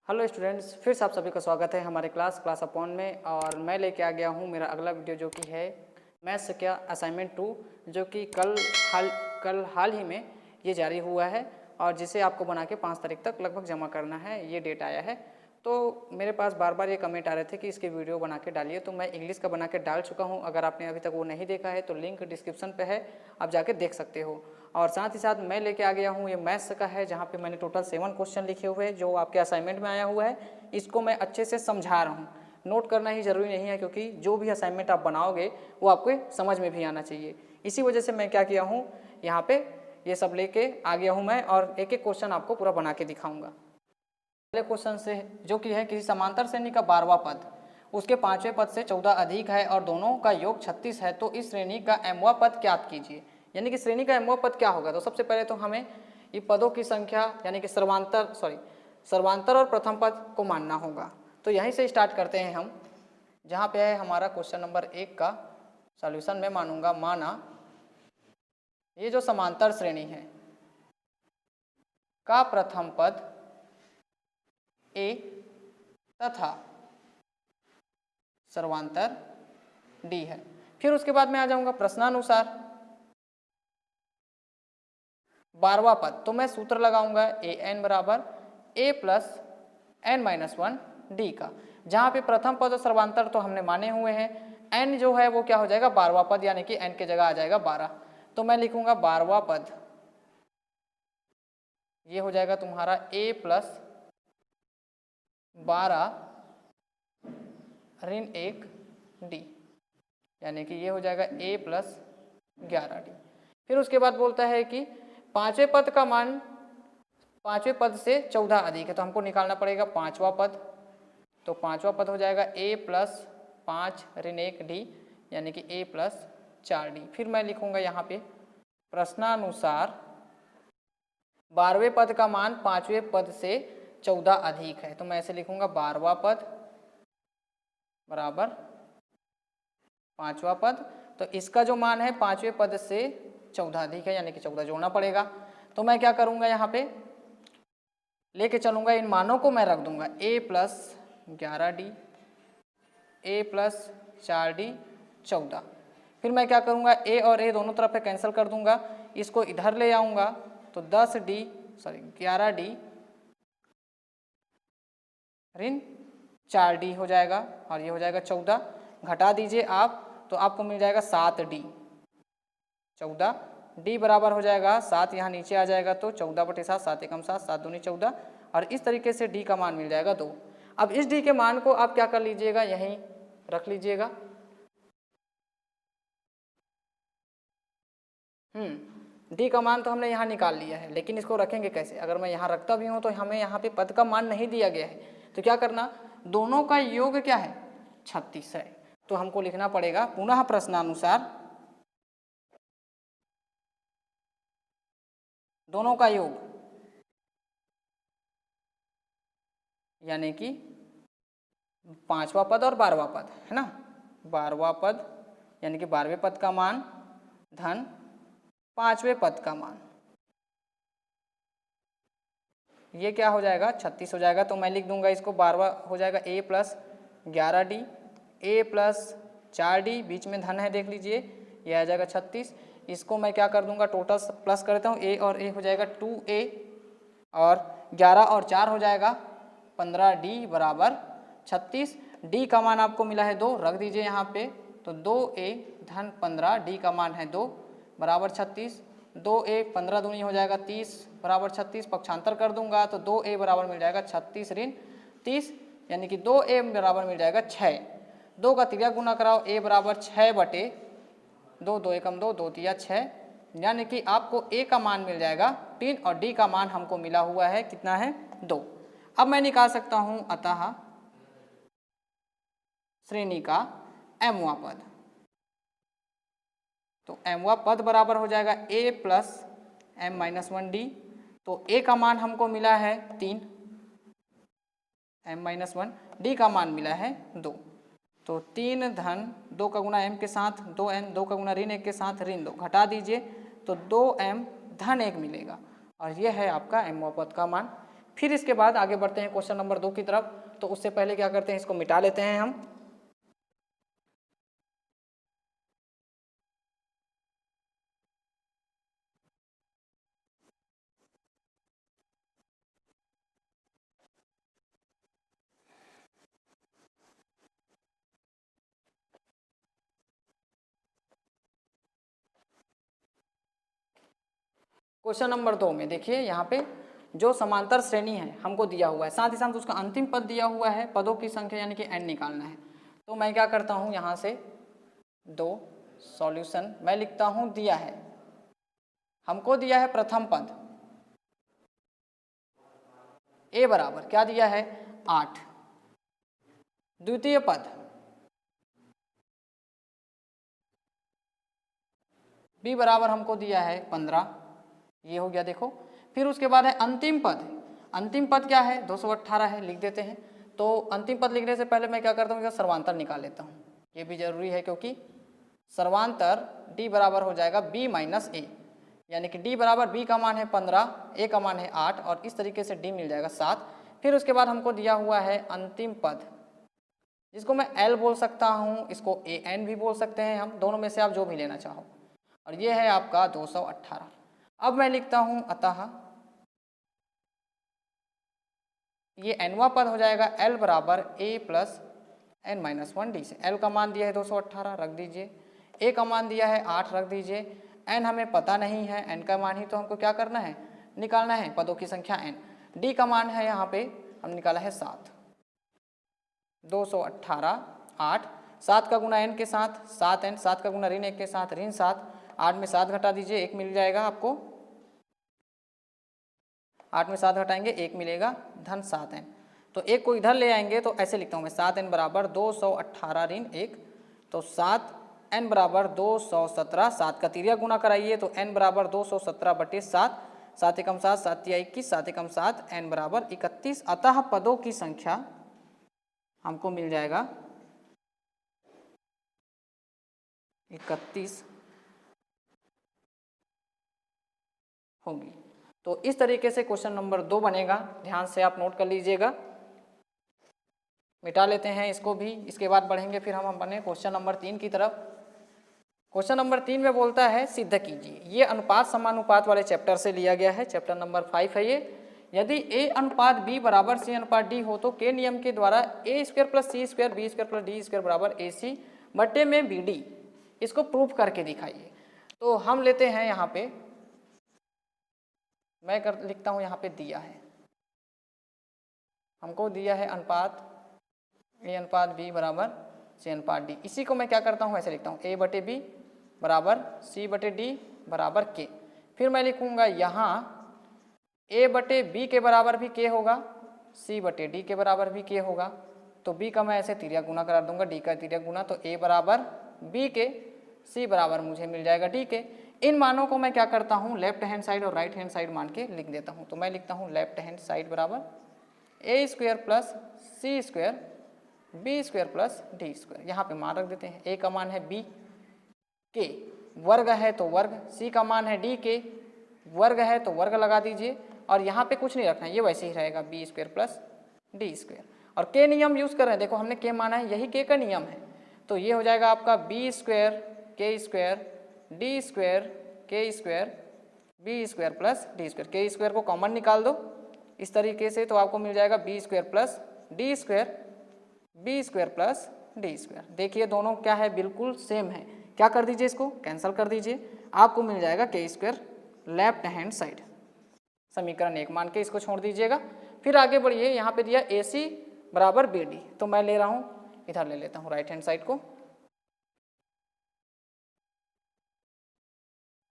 Hello students, फिर से आप सभी का स्वागत है हमारे क्लास अपॉन में। और मैं लेके आ गया हूँ मेरा अगला वीडियो जो कि है मैथ्स क्या असाइनमेंट 2, जो कि कल हाल ही में ये जारी हुआ है और जिसे आपको बना के 5 तारीख तक लगभग जमा करना है। ये डेट आया है। तो मेरे पास बार बार ये कमेंट आ रहे थे कि इसके वीडियो बना के डालिए, तो मैं इंग्लिश का बना के डाल चुका हूँ। अगर आपने अभी तक वो नहीं देखा है तो लिंक डिस्क्रिप्शन पे है, आप जाके देख सकते हो। और साथ ही साथ मैं लेके आ गया हूँ ये मैथ्स का है, जहाँ पे मैंने टोटल 7 क्वेश्चन लिखे हुए हैं जो आपके असाइनमेंट में आया हुआ है। इसको मैं अच्छे से समझा रहा हूँ, नोट करना ही ज़रूरी नहीं है, क्योंकि जो भी असाइनमेंट आप बनाओगे वो आपको समझ में भी आना चाहिए। इसी वजह से मैं क्या किया हूँ, यहाँ पे ये सब लेके आ गया हूँ मैं, और एक एक क्वेश्चन आपको पूरा बना के दिखाऊंगा। पहले क्वेश्चन से, जो कि है किसी समांतर श्रेणी का 12वां पद उसके 5वें पद से 14 अधिक है और दोनों का योग 36 है, तो इस श्रेणी का mवां पद ज्ञात कीजिए। यानी कि श्रेणी का mवां पद क्या होगा। तो सबसे पहले तो हमें ये पदों की संख्या यानी कि सर्वांतर और प्रथम पद को मानना होगा। तो यहीं से स्टार्ट करते हैं हम, जहाँ पे है हमारा क्वेश्चन नंबर 1 का सॉल्यूशन मैं मानूंगा। माना ये जो समांतर श्रेणी है का प्रथम पद ए तथा सर्वांतर डी है। फिर उसके बाद मैं आ जाऊंगा प्रश्नानुसार 12वां पद, तो मैं सूत्र लगाऊंगा ए एन बराबर ए प्लस एन माइनस 1 डी का, जहां पे प्रथम पद और सर्वांतर तो हमने माने हुए हैं। एन जो है वो क्या हो जाएगा, 12वां पद, यानी कि एन के जगह आ जाएगा 12। तो मैं लिखूंगा 12वां पद, ये हो जाएगा तुम्हारा ए प्लस 12 ऋण 1 डी, यानी कि ये हो जाएगा ए प्लस 11 डी। फिर उसके बाद बोलता है कि पांचवें पद का मान 5वें पद से 14 अधिक है, तो हमको निकालना पड़ेगा 5वां पद। तो 5वां पद हो जाएगा ए प्लस 5 ऋण 1 डी, यानी कि ए प्लस 4 डी। फिर मैं लिखूंगा यहाँ पे प्रश्नानुसार 12वें पद का मान 5वें पद से 14 अधिक है, तो मैं ऐसे लिखूंगा 12वां पद बराबर 5वां पद। तो इसका जो मान है 5वें पद से 14 अधिक है, यानी कि 14 जोड़ना पड़ेगा। तो मैं क्या करूंगा, यहाँ पे लेके चलूंगा, इन मानों को मैं रख दूंगा ए प्लस 11 डी, ए प्लस 4 डी 14। फिर मैं क्या करूंगा, ए और ए दोनों तरफ पे कैंसिल कर दूंगा, इसको इधर ले आऊंगा तो 11 डी ऋण 4 डी हो जाएगा, और ये हो जाएगा 14। घटा दीजिए आप तो आपको मिल जाएगा 7 डी। 14 डी बराबर हो जाएगा 7, यहाँ नीचे आ जाएगा तो 14/7, 7 एकम 7, 7 दूनी 14, और इस तरीके से डी का मान मिल जाएगा 2। अब इस डी के मान को आप क्या कर लीजिएगा, यहीं रख लीजिएगा। डी का मान तो हमने यहाँ निकाल लिया है, लेकिन इसको रखेंगे कैसे। अगर मैं यहाँ रखता भी हूँ तो हमें यहाँ पे पद का मान नहीं दिया गया है, तो क्या करना, दोनों का योग क्या है 36 है। तो हमको लिखना पड़ेगा पुनः प्रश्नानुसार दोनों का योग, यानी कि 5वां पद और 12वां पद है ना। 12वां पद यानी कि 12वें पद का मान धन 5वें पद का मान, ये क्या हो जाएगा 36 हो जाएगा। तो मैं लिख दूंगा इसको 12वां हो जाएगा ए प्लस 11 डी, ए प्लस 4 डी, बीच में धन है देख लीजिए, ये आ जाएगा 36। इसको मैं क्या कर दूंगा, टोटल प्लस करता हूँ, ए और ए हो जाएगा 2a, और 11 और 4 हो जाएगा 15 डी बराबर 36। डी का मान आपको मिला है 2, रख दीजिए यहाँ पे, तो 2a धन 15, डी का मान है 2 बराबर 36। 2a 15 दूनी हो जाएगा 30 बराबर 36, पक्षांतर कर दूंगा तो 2a बराबर मिल जाएगा 36 ऋण 30, यानी कि 2a बराबर मिल जाएगा 6। 2 का तिर्या गुना कराओ, a बराबर 6/2, 2 एकम 2, 2 तिया 6, यानी कि आपको a का मान मिल जाएगा 3 और d का मान हमको मिला हुआ है कितना है 2। अब मैं निकाल सकता हूँ अतः श्रेणी का mवां पद। तो mवां पद बराबर हो जाएगा a plus m minus 1 D. तो a का मान हमको मिला है 3, m माइनस 1, डी का मान मिला है 2। तो 3 धन 2 का गुना m के साथ 2m, 2 का गुना ऋण 1 के साथ ऋण 2, घटा दीजिए तो 2m धन 1 मिलेगा, और यह है आपका mवां पद का मान। फिर इसके बाद आगे बढ़ते हैं क्वेश्चन नंबर 2 की तरफ। तो उससे पहले क्या करते हैं, इसको मिटा लेते हैं हम। क्वेश्चन नंबर 2 में देखिए यहाँ पे जो समांतर श्रेणी है हमको दिया हुआ है, साथ ही साथ उसका अंतिम पद दिया हुआ है, पदों की संख्या यानी कि n निकालना है। तो मैं क्या करता हूँ, यहाँ से 2 सॉल्यूशन मैं लिखता हूँ। दिया है, हमको दिया है प्रथम पद a बराबर क्या दिया है 8, द्वितीय पद b बराबर हमको दिया है 15, ये हो गया देखो। फिर उसके बाद है अंतिम पद, अंतिम पद क्या है 218 है, लिख देते हैं। तो अंतिम पद लिखने से पहले मैं क्या करता हूँ, सर्वांतर निकाल लेता हूँ, ये भी जरूरी है क्योंकि सर्वांतर d बराबर हो जाएगा b माइनस a, यानी कि d बराबर b का मान है 15, a का मान है 8 और इस तरीके से d मिल जाएगा 7। फिर उसके बाद हमको दिया हुआ है अंतिम पद, जिसको मैं l बोल सकता हूँ, इसको an भी बोल सकते हैं हम, दोनों में से आप जो भी लेना चाहो, और ये है आपका 218। अब मैं लिखता हूँ अतः ये nवां पद हो जाएगा l बराबर a plus n minus 1d से। l का मान दिया है 218 रख दीजिए, a का मान दिया है 8 रख दीजिए, n हमें पता नहीं है, n का मान ही तो हमको क्या करना है, निकालना है, पदों की संख्या n। d का मान है यहाँ पे हम निकाला है 7, 218 8, 7 का गुना n के साथ 7n, 7 का गुना ऋण 1 के साथ ऋण 7, 8 में 7 घटा दीजिए 1 मिल जाएगा आपको, 8 में 7 घटाएंगे 1 मिलेगा धन 7n। तो एक को इधर ले आएंगे तो ऐसे लिखता हूँ मैं 7n बराबर 218 ऋण 1, तो 7n बराबर 217, 7 का तिर्यक गुना कराइए तो n बराबर 217 बटे 7, 7 एकम 7, 7 तिया 21, 7 एकम 7, n बराबर 31। अतः पदों की संख्या हमको मिल जाएगा 31 होगी। तो इस तरीके से क्वेश्चन नंबर 2 बनेगा, ध्यान से आप नोट कर लीजिएगा। मिटा लेते हैं इसको भी, इसके बाद बढ़ेंगे फिर हम बने क्वेश्चन नंबर 3 की तरफ। क्वेश्चन नंबर 3 में बोलता है सिद्ध कीजिए, ये अनुपात समानुपात वाले चैप्टर से लिया गया है, चैप्टर नंबर 5 है ये। यदि a अनुपात b बराबर c अनुपात d हो तो के नियम के द्वारा a square plus C square B square plus D square बराबर ac बटे में bd, इसको प्रूफ करके दिखाइए। तो हम लेते हैं यहाँ पे, मैं लिखता हूँ यहाँ पे दिया है, हमको दिया है अनुपात a अनुपात b बराबर c अनुपात d, इसी को मैं क्या करता हूँ ऐसे लिखता हूँ a बटे b बराबर c बटे d बराबर k। फिर मैं लिखूँगा यहाँ a बटे b के बराबर भी k होगा, c बटे d के बराबर भी k होगा, तो b का मैं ऐसे तिर्यक गुना करा दूंगा, d का तिर्यक गुना, तो a बराबर b के, c बराबर मुझे मिल जाएगा d के। इन मानों को मैं क्या करता हूँ, लेफ्ट हैंड साइड और राइट हैंड साइड मान के लिख देता हूँ। तो मैं लिखता हूँ लेफ्ट हैंड साइड बराबर a square plus c square b square plus d square, यहाँ पे मान रख देते हैं। a का मान है b के, वर्ग है तो वर्ग, c का मान है d के, वर्ग है तो वर्ग लगा दीजिए, और यहाँ पे कुछ नहीं रखना है, ये वैसे ही रहेगा b square plus d square. और k नियम यूज कर रहे हैं, देखो हमने k माना है, यही k का नियम है, तो ये हो जाएगा आपका b square k square d square k square b square plus d square. k square को कॉमन निकाल दो इस तरीके से, तो आपको मिल जाएगा b square plus d square b square plus d square. देखिए दोनों क्या है, बिल्कुल सेम है, क्या कर दीजिए, इसको कैंसिल कर दीजिए, आपको मिल जाएगा k square left hand side. समीकरण 1 मान के इसको छोड़ दीजिएगा। फिर आगे बढ़िए, यहाँ पे दिया AC बराबर BD, तो मैं ले रहा हूँ, इधर ले लेता हूँ राइट हैंड साइड को,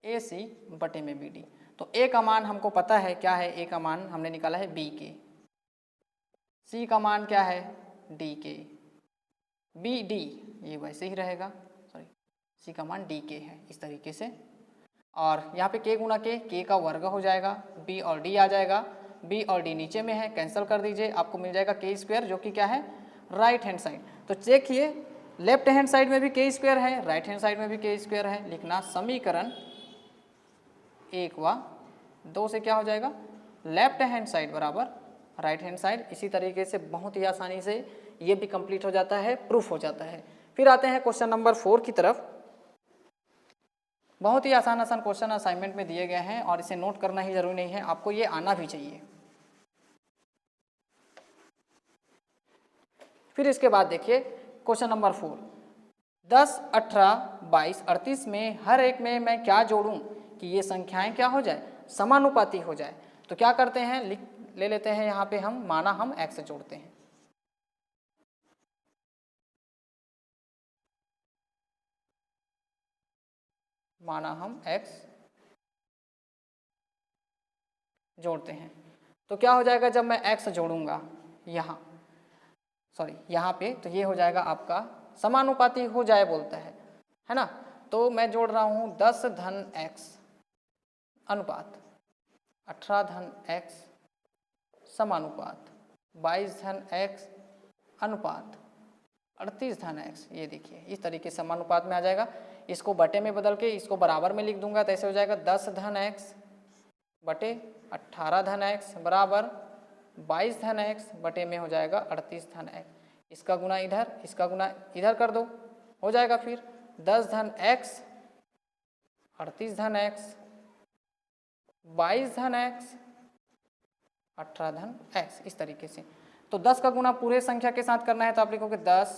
AC बटे में BD। तो A का मान हमको पता है क्या है, A का मान हमने निकाला है B के, C का मान क्या है D के, BD ये वैसे ही रहेगा, सॉरी C का मान D के है इस तरीके से। और यहाँ पे k गुना k का वर्ग हो जाएगा, b और d आ जाएगा, b और d नीचे में है, कैंसिल कर दीजिए, आपको मिल जाएगा k स्क्वायर, जो कि क्या है राइट हैंड साइड। तो देखिए लेफ्ट हैंड साइड में भी k स्क्वायर है, राइट हैंड साइड में भी k स्क्वायर है, लिखना समीकरण 1 व 2 से क्या हो जाएगा, लेफ्ट हैंड साइड बराबर राइट हैंड साइड। इसी तरीके से बहुत ही आसानी से ये भी कंप्लीट हो जाता है, प्रूफ हो जाता है। फिर आते हैं क्वेश्चन नंबर 4 की तरफ। बहुत ही आसान आसान क्वेश्चन असाइनमेंट में दिए गए हैं और इसे नोट करना ही जरूरी नहीं है, आपको ये आना भी चाहिए। फिर इसके बाद देखिए क्वेश्चन नंबर 4, 10, 18, 22, 38 में हर एक में मैं क्या जोड़ूं कि ये संख्याएं क्या हो जाए, समानुपाती हो जाए। तो क्या करते हैं, ले लेते हैं यहाँ पे हम, माना हम x जोड़ते हैं। माना हम x जोड़ते हैं तो क्या हो जाएगा, जब मैं x जोड़ूंगा यहाँ पे, तो ये हो जाएगा आपका समानुपाती हो जाए बोलता है ना। तो मैं जोड़ रहा हूँ 10 धन x अनुपात 18 धन x समानुपात 22 धन x अनुपात 38 धन x। ये देखिए इस तरीके से समानुपात में आ जाएगा। इसको बटे में बदल के इसको बराबर में लिख दूंगा तो ऐसे हो जाएगा 10 धन x बटे 18 धन x बराबर 22 धन x बटे में हो जाएगा 38 धन x। इसका गुना इधर, इसका गुना इधर कर दो, हो जाएगा फिर 10 धन x 38 धन x 22 धन x 18 धन x। इस तरीके से तो 10 का गुना पूरे संख्या के साथ करना है तो आप लिखोगे 10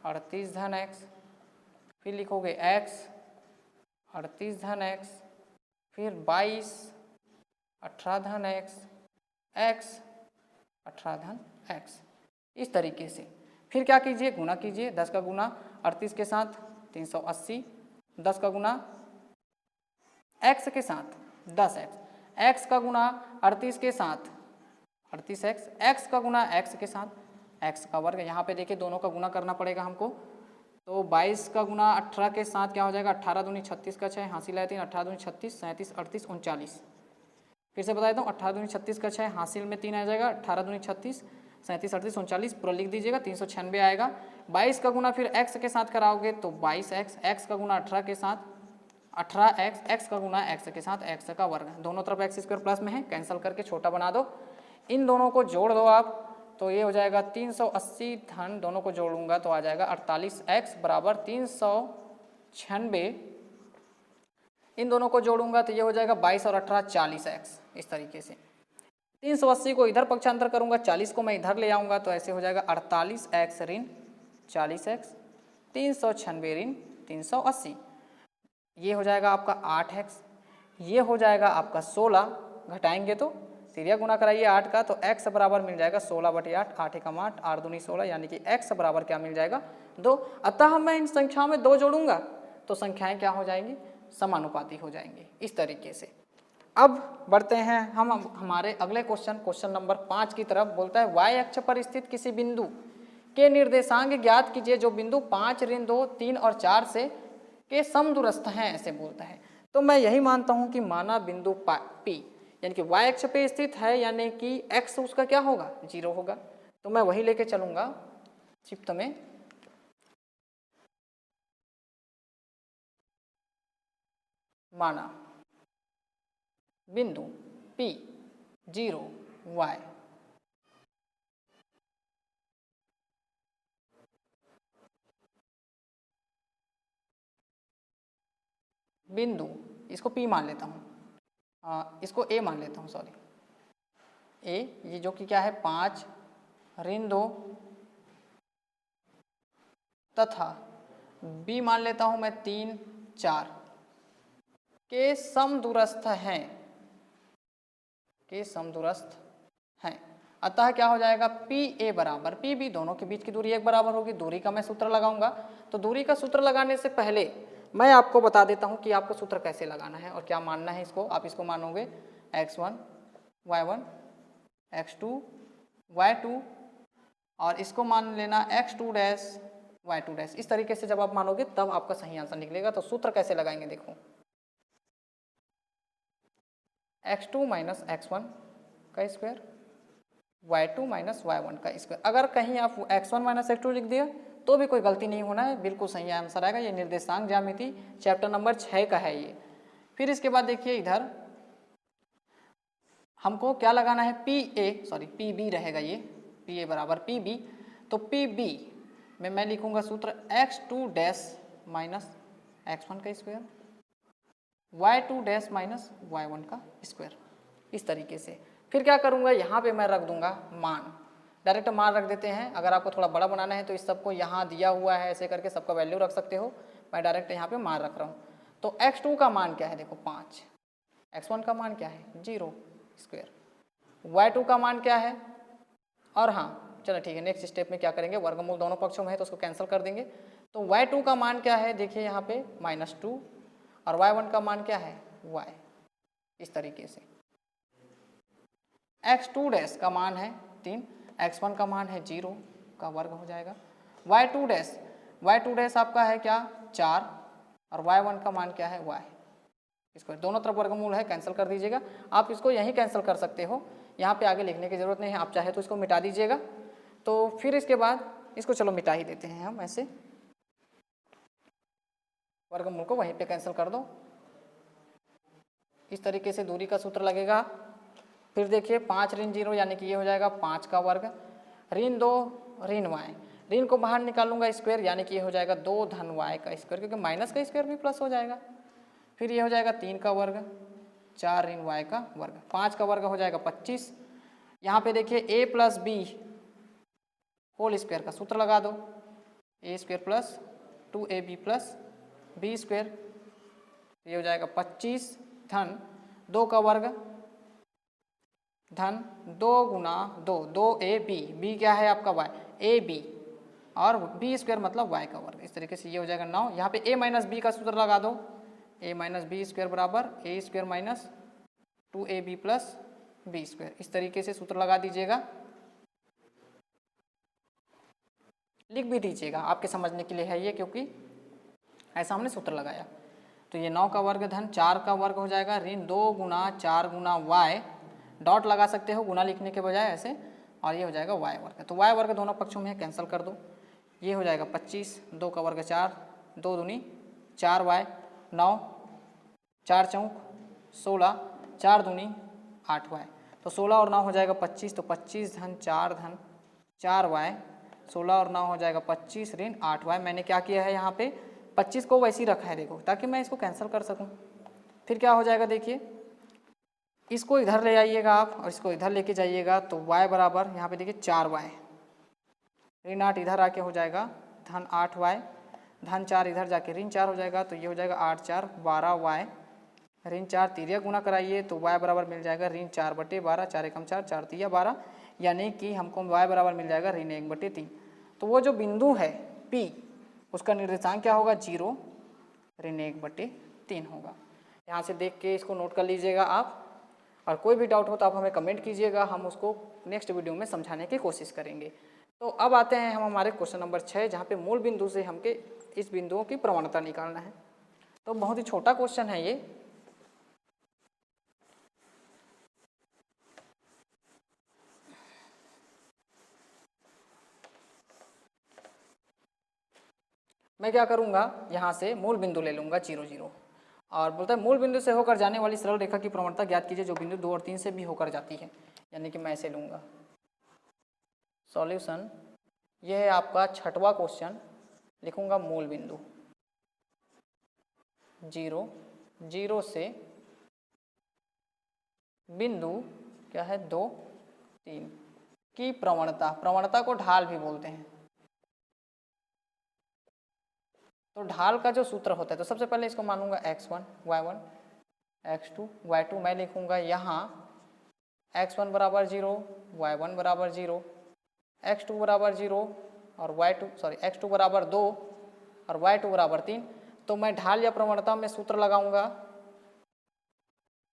38 धन x, फिर लिखोगे x 38 धन x, फिर 22 18 धन x, x 18 धन x। इस तरीके से फिर क्या कीजिए, गुना कीजिए। 10 का गुना 38 के साथ 380, 10 का गुना x के साथ 10x, x का गुना 38 के साथ 38x, x का गुना x के साथ x का वर्ग। यहाँ पे देखिए दोनों का गुना करना पड़ेगा हमको। तो 22 का गुना 18 के साथ क्या हो जाएगा, 18 दूनी 36 का 6 हासिल है 3, 18 दूनी 36, 37, 38, 39। फिर से बता देता हूँ, 18 दूनी 36 का 6 हासिल में 3 आ जाएगा, 18 दूनी 36, 37, 38, 39 पूरा लिख दीजिएगा, 396 आएगा। 22 का गुना फिर x के साथ कराओगे तो 22x, x का गुना 18 के साथ 18x, x का गुना x के साथ x का वर्ग। दोनों तरफ x स्क्वायर प्लस में है, कैंसिल करके छोटा बना दो। इन दोनों को जोड़ दो आप तो ये हो जाएगा 380 धन, दोनों को जोड़ूंगा तो आ जाएगा 48x बराबर 396। इन दोनों को जोड़ूंगा तो ये हो जाएगा 22 और 18 40x। इस तरीके से 380 को इधर पक्षांतर करूंगा, 40 को मैं इधर ले आऊँगा तो ऐसे हो जाएगा 48x ऋण 40x, 396 ऋण 380। ये हो जाएगा आपका 8x, ये हो जाएगा आपका 16, घटाएंगे तो सीरिया गुना कराइए 8 का तो x बराबर मिल जाएगा 16/8, 8 एकम 8, 8 दूनी 16, यानी कि x बराबर क्या मिल जाएगा 2। अतः मैं इन संख्याओं में 2 जोड़ूंगा तो संख्याएं क्या हो जाएंगी, समानुपाती हो जाएंगी। इस तरीके से अब बढ़ते हैं हम हमारे अगले क्वेश्चन नंबर 5 की तरफ। बोलता है y अक्ष पर स्थित किसी बिंदु के निर्देशांक ज्ञात कीजिए जो बिंदु 5 ऋण 2, 3 और 4 से के समदूरस्थ हैं, ऐसे बोलता है। तो मैं यही मानता हूं कि माना बिंदु P यानी कि y अक्ष पे स्थित है, यानी कि x उसका क्या होगा, 0 होगा। तो मैं वही लेके चलूंगा चित्त में। माना बिंदु P 0 y, बिंदु इसको P मान लेता हूँ, इसको A मान लेता हूँ, सॉरी A, ये जो कि क्या है 5 ऋण 2 तथा B मान लेता हूँ मैं 3 4 के समदूरस्थ हैं, के समदूरस्थ हैं। अतः क्या हो जाएगा पी ए बराबर पी बी, दोनों के बीच की दूरी एक बराबर होगी। दूरी का मैं सूत्र लगाऊंगा तो दूरी का सूत्र लगाने से पहले मैं आपको बता देता हूं कि आपको सूत्र कैसे लगाना है और क्या मानना है इसको। आप इसको मानोगे x1 y1 x2 y2 और इसको मान लेना x2 डैश y2 डैश। इस तरीके से जब आप मानोगे तब आपका सही आंसर निकलेगा। तो सूत्र कैसे लगाएंगे देखो, x2 माइनस x1 का स्क्वायर y2 माइनस y1 का स्क्वायर। अगर कहीं आप x1 माइनस x2 लिख दिया तो भी कोई गलती नहीं होना है, बिल्कुल सही आंसर आएगा। ये निर्देशांक ज्यामिति चैप्टर नंबर 6 का है ये। फिर इसके बाद देखिए इधर हमको क्या लगाना है, पी बी रहेगा ये, पी ए बराबर पी बी। तो पी बी में मैं लिखूंगा सूत्र x2 डैश माइनस x1 का square, y2 dash minus y1 का स्क्वायर, इस तरीके से। फिर क्या करूंगा, यहाँ पे मैं रख दूंगा मान, डायरेक्ट मान रख देते हैं। अगर आपको थोड़ा बड़ा बनाना है तो इस सबको यहाँ दिया हुआ है ऐसे करके सबका वैल्यू रख सकते हो, मैं डायरेक्ट यहाँ पे मान रख रहा हूँ। तो x2 का मान क्या है, देखो 5, x1 का मान क्या है 0 स्क्वायर, y2 का मान क्या है, और हाँ चलो ठीक है, नेक्स्ट स्टेप में क्या करेंगे, वर्गमूल दोनों पक्षों में है तो उसको कैंसिल कर देंगे। तो y2 का मान क्या है, देखिए यहाँ पे -2, और y1 का मान क्या है y, इस तरीके से। x2 डैश का मान है 3, x1 का मान है 0 का वर्ग हो जाएगा, y2 डैश आपका है क्या 4, और y1 का मान क्या है y, इसको दोनों तरफ वर्गमूल है, कैंसिल कर दीजिएगा। आप इसको यहीं कैंसिल कर सकते हो, यहाँ पे आगे लिखने की जरूरत नहीं है, आप चाहे तो इसको मिटा दीजिएगा। तो फिर इसके बाद इसको चलो मिटा ही देते हैं हम, ऐसे वर्गमूल को वहीं पे कैंसिल कर दो, इस तरीके से दूरी का सूत्र लगेगा। फिर देखिए 5 ऋण 0 यानी कि ये हो जाएगा 5 का वर्ग, ऋण 2 ऋण y, ऋण को बाहर निकालूंगा स्क्वायर यानी कि ये हो जाएगा 2 धन y का स्क्वायर, क्योंकि माइनस का स्क्वायर भी प्लस हो जाएगा। फिर ये हो जाएगा 3 का वर्ग, 4 ऋण y का वर्ग, 5 का वर्ग हो जाएगा 25। यहाँ पे देखिए a plus B whole square का सूत्र लगा दो, a square plus 2ab plus B square, ये हो जाएगा 25 धन 2 का वर्ग धन 2 गुना 2, 2ab, b क्या है आपका y, ab, और b स्क्वायर मतलब y का वर्ग, इस तरीके से ये हो जाएगा 9। यहाँ पे a माइनस बी का सूत्र लगा दो, a माइनस बी स्क्वायर बराबर a square minus 2ab plus B square, इस तरीके से सूत्र लगा दीजिएगा, लिख भी दीजिएगा, आपके समझने के लिए है ये, क्योंकि ऐसा हमने सूत्र लगाया। तो ये 9 का वर्ग धन 4 का वर्ग हो जाएगा, ऋण 2 गुना 4 गुना y, डॉट लगा सकते हो गुना लिखने के बजाय ऐसे, और ये हो जाएगा y वर्ग। तो y वर्ग दोनों पक्षों में कैंसिल कर दो, ये हो जाएगा 25, 2 का वर्ग 4, 2 दूनी 4y, 9 4 चौक 16, 4 दूनी 8y, तो 16 और 9 हो जाएगा 25, तो 25 धन 4 धन 4y, 16 और 9 हो जाएगा 25 ऋण 8y। मैंने क्या किया है यहाँ पे 25 को वैसे ही रखा है देखो, ताकि मैं इसको कैंसिल कर सकूँ। फिर क्या हो जाएगा, देखिए इसको इधर ले आइएगा आप और इसको इधर लेके जाइएगा, तो y बराबर यहाँ पे देखिए 4y, ऋण 8 इधर आके हो जाएगा धन 8y, धन 4 इधर जाके ऋण 4 हो जाएगा, तो ये हो जाएगा 8 4 12y, ऋण 4 तिरिया गुना कराइए तो y बराबर मिल जाएगा ऋण 4/12, 4 एकम 4, 4 तिया 12, यानी कि हमको y बराबर मिल जाएगा ऋण 1/3। तो वो जो बिंदु है P, उसका निर्देशांक क्या होगा 0, ऋण 1/3 होगा। यहाँ से देख के इसको नोट कर लीजिएगा आप, और कोई भी डाउट हो तो आप हमें कमेंट कीजिएगा, हम उसको नेक्स्ट वीडियो में समझाने की कोशिश करेंगे। तो अब आते हैं हम हमारे क्वेश्चन नंबर 6, जहाँ पे मूल बिंदु से हमके इस बिंदुओं की प्रवणता निकालना है। तो बहुत ही छोटा क्वेश्चन है ये, मैं क्या करूँगा यहाँ से मूल बिंदु ले लूँगा 0 0, और बोलता है मूल बिंदु से होकर जाने वाली सरल रेखा की प्रवणता ज्ञात कीजिए जो बिंदु 2 और 3 से भी होकर जाती है, यानी कि मैं ऐसे लूँगा। सॉल्यूशन ये है आपका 6वां क्वेश्चन, लिखूँगा मूल बिंदु 0 0 से बिंदु क्या है 2 3 की प्रवणता, प्रवणता को ढाल भी बोलते हैं। तो ढाल का जो सूत्र होता है, तो सबसे पहले इसको मानूंगा x1 y1 x2 y2, मैं लिखूंगा यहाँ x1 बराबर 0, y1 बराबर 0, x2 बराबर 0 और x2 बराबर 2 और y2 बराबर 3। तो मैं ढाल या प्रवणता में सूत्र लगाऊंगा,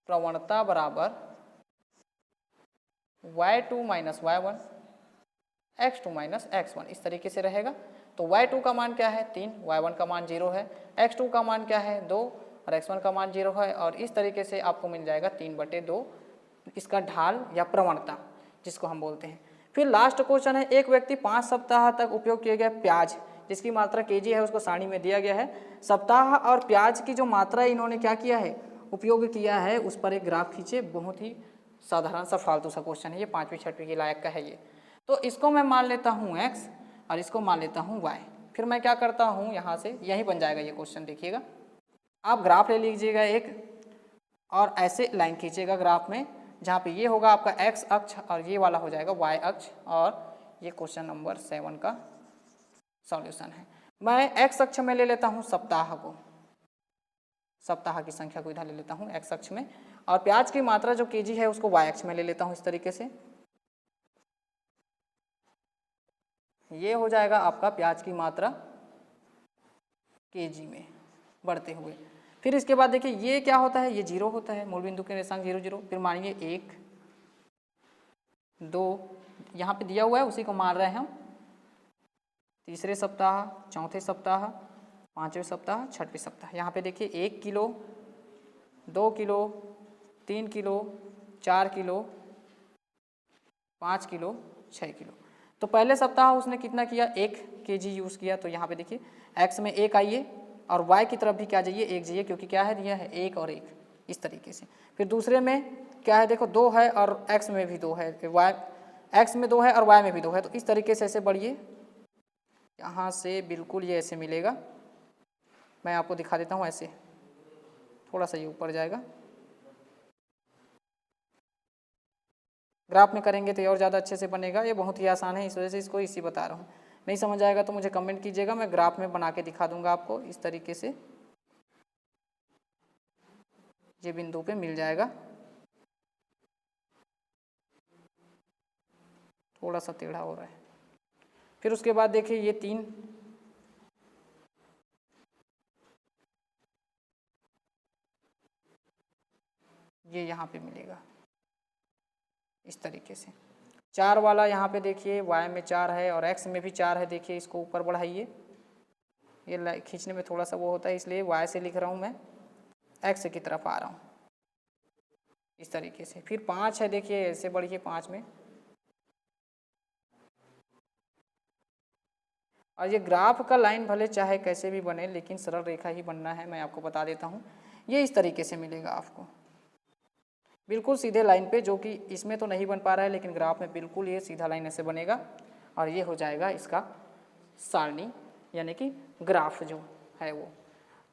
प्रवणता बराबर y2 minus y1 x2 minus x1, इस तरीके से रहेगा। तो y2 का मान क्या है 3, y1 का मान 0 है, x2 का मान क्या है 2 और x1 का मान 0 है, और इस तरीके से आपको मिल जाएगा 3/2 इसका ढाल या प्रवणता जिसको हम बोलते हैं। फिर लास्ट क्वेश्चन है, एक व्यक्ति 5 सप्ताह तक उपयोग किए गए प्याज जिसकी मात्रा केजी है उसको सारणी में दिया गया है, सप्ताह और प्याज की जो मात्रा इन्होंने क्या किया है उपयोग किया है, उस पर एक ग्राफ खींचे। बहुत ही साधारण सा फालतू सा क्वेश्चन है ये, 5वीं 6वीं के लायक का है ये। तो इसको मैं मान लेता हूँ x और इसको मान लेता हूँ y। फिर मैं क्या करता हूँ, यहाँ से यही बन जाएगा ये क्वेश्चन। देखिएगा आप ग्राफ ले लीजिएगा एक और ऐसे लाइन खींचिएगा ग्राफ में, जहाँ पे ये होगा आपका x अक्ष और ये वाला हो जाएगा y अक्ष, और ये क्वेश्चन नंबर 7 का सॉल्यूशन है। मैं x अक्ष में ले लेता हूँ सप्ताह को, सप्ताह की संख्या को इधर ले लेता हूँ x अक्ष में, और प्याज की मात्रा जो केजी है उसको y अक्ष में ले लेता हूँ इस तरीके से। ये हो जाएगा आपका प्याज की मात्रा केजी में बढ़ते हुए। फिर इसके बाद देखिए ये क्या होता है, ये 0 होता है, मूल बिंदु के निर्देशांक 0 0। फिर मानिए 1 2 यहाँ पे दिया हुआ है उसी को मान रहे हैं हम। तीसरे सप्ताह, चौथे सप्ताह, 5वें सप्ताह, 6वें सप्ताह। यहाँ पे देखिए 1 kilo, 2 kilo, 3 kilo, 4 kilo, 5 kilo, 6 kilo. तो पहले सप्ताह उसने कितना किया, 1 केजी यूज़ किया। तो यहाँ पे देखिए x में 1 आइए और y की तरफ भी क्या जाइए, 1 जाइए, क्योंकि क्या है दिया है 1 और 1 इस तरीके से। फिर दूसरे में क्या है, देखो 2 है और x में भी 2 है, x में 2 है और y में भी 2 है। तो इस तरीके से ऐसे बढ़िए, यहाँ से बिल्कुल ये ऐसे मिलेगा। मैं आपको दिखा देता हूँ ऐसे, थोड़ा सा ये ऊपर जाएगा। ग्राफ में करेंगे तो ये और ज़्यादा अच्छे से बनेगा। ये बहुत ही आसान है, इस वजह से इसको इसी बता रहा हूँ। नहीं समझ आएगा तो मुझे कमेंट कीजिएगा, मैं ग्राफ में बना के दिखा दूंगा आपको इस तरीके से। ये बिंदु पे मिल जाएगा, थोड़ा सा टेढ़ा हो रहा है। फिर उसके बाद देखिए ये 3, ये यहाँ पे मिलेगा इस तरीके से। 4 वाला यहाँ पे देखिए y में 4 है और x में भी 4 है। देखिए इसको ऊपर बढ़ाइए, ये खींचने में थोड़ा सा वो होता है, इसलिए y से लिख रहा हूँ मैं, x की तरफ आ रहा हूँ इस तरीके से। फिर 5 है, देखिए ऐसे बढ़िए 5 में। और ये ग्राफ का लाइन भले चाहे कैसे भी बने, लेकिन सरल रेखा ही बनना है, मैं आपको बता देता हूँ। ये इस तरीके से मिलेगा आपको, बिल्कुल सीधे लाइन पे, जो कि इसमें तो नहीं बन पा रहा है, लेकिन ग्राफ में बिल्कुल ये सीधा लाइन ऐसे बनेगा। और ये हो जाएगा इसका सारणी, यानी कि ग्राफ जो है वो।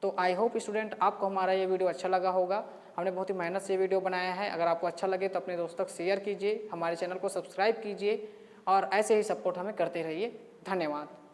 तो आई होप स्टूडेंट आपको हमारा ये वीडियो अच्छा लगा होगा। हमने बहुत ही मेहनत से ये वीडियो बनाया है। अगर आपको अच्छा लगे तो अपने दोस्तों तक शेयर कीजिए, हमारे चैनल को सब्सक्राइब कीजिए और ऐसे ही सपोर्ट हमें करते रहिए। धन्यवाद।